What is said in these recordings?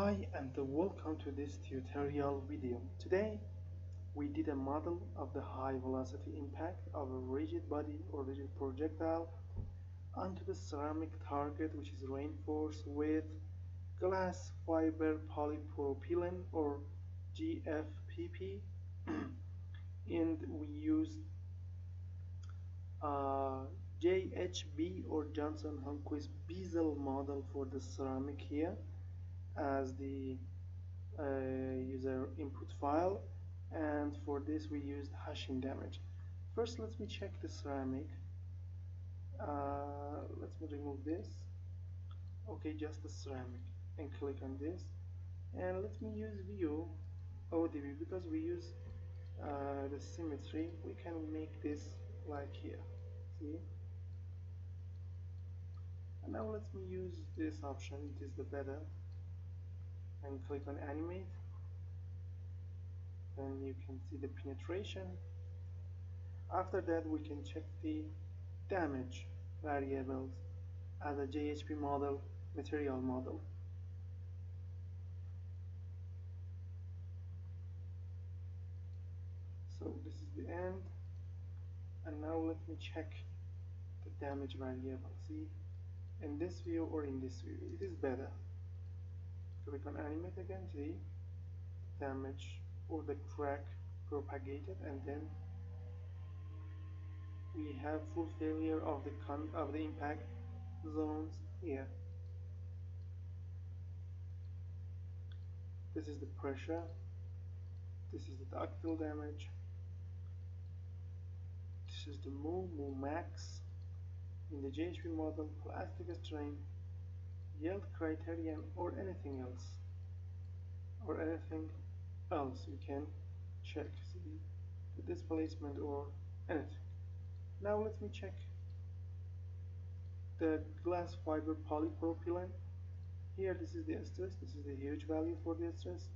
Hi and welcome to this tutorial video. Today we did a model of the high velocity impact of a rigid body or rigid projectile onto the ceramic target, which is reinforced with glass fiber polypropylene or GFPP. And we used uh, JHB or Johnson Hunquist bezel model for the ceramic here as the user input file, and for this we used hashing damage. First let me check the ceramic. Let me remove this. Okay, just the ceramic, and click on this, and let me use view ODB because we use the symmetry. We can make this like here, see, and now let me use this option. It is the better, and click on animate. Then you can see the penetration. After that we can check the damage variables as a JHP model, material model. So this is the end, and now let me check the damage variable. See, in this view or in this view, it is better. Click on animate again, see damage or the crack propagated, and then we have full failure of the impact zones here. This is the pressure, this is the ductile damage, this is the mu max in the JHP model, plastic strain, yield criterion, or anything else, you can check, see the displacement or anything. Now let me check the glass fiber polypropylene. Here this is the stress, this is the huge value for the stress,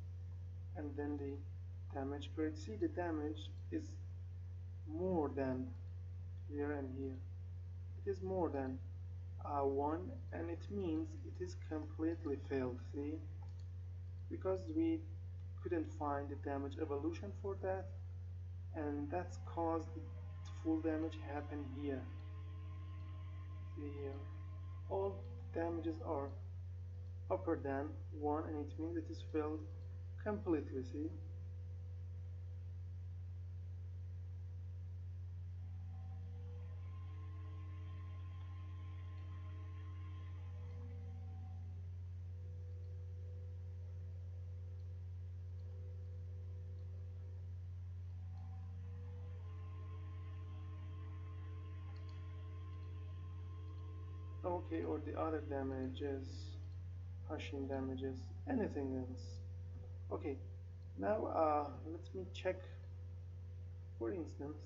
and then the damage grade. See, the damage is more than here and here. It is more than 1, and it means it is completely failed, see, because we couldn't find the damage evolution for that, and that's caused the full damage happen here. See here, all damages are upper than 1, and it means it is failed completely, see. Okay, or the other damages, hashing damages, anything else. Okay, now let me check, for instance,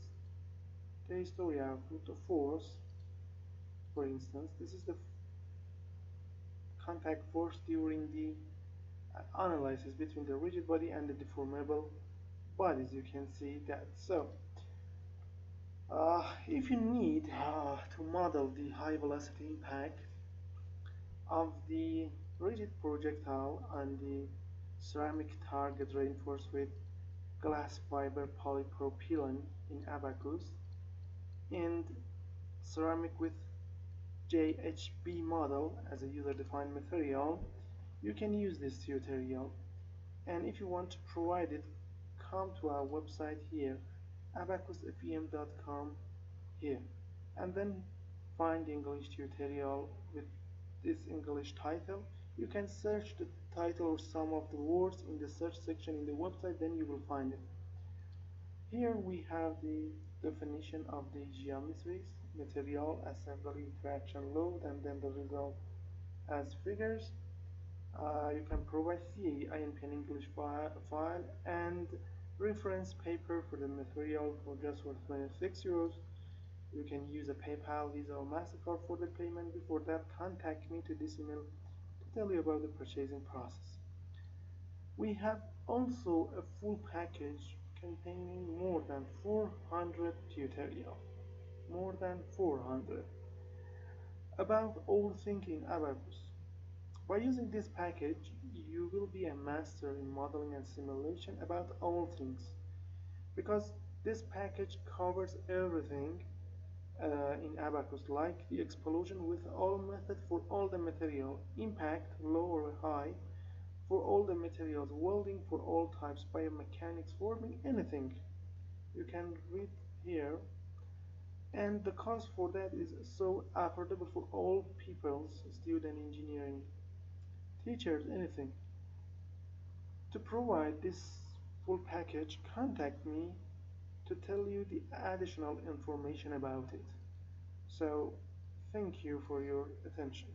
the history output of force. For instance, this is the contact force during the analysis between the rigid body and the deformable bodies. You can see that. So if you need to model the high velocity impact of the rigid projectile on the ceramic target reinforced with glass fiber polypropylene in Abaqus, and ceramic with JHB model as a user-defined material, you can use this tutorial. And if you want to provide it, come to our website here, abaqusfem.com here, and then find the English tutorial with this English title. You can search the title or some of the words in the search section in the website, then you will find it. Here we have the definition of the geometries, material, assembly, interaction, load, and then the result as figures. You can provide CA, INPN English file, and reference paper for the material for just for 26 euros. You can use a PayPal, Visa, or MasterCard for the payment. Before that, contact me to this email to tell you about the purchasing process. We have also a full package containing more than 400 tutorials, more than 400, about all things in Abaqus. By using this package, you will be a master in modeling and simulation about all things. Because this package covers everything in Abaqus, like the explosion with all method for all the material, impact, low or high, for all the materials, welding for all types, biomechanics, forming, anything. You can read here, and the cost for that is so affordable for all peoples, student engineering, teachers, anything. To provide this full package, contact me to tell you the additional information about it. So, thank you for your attention.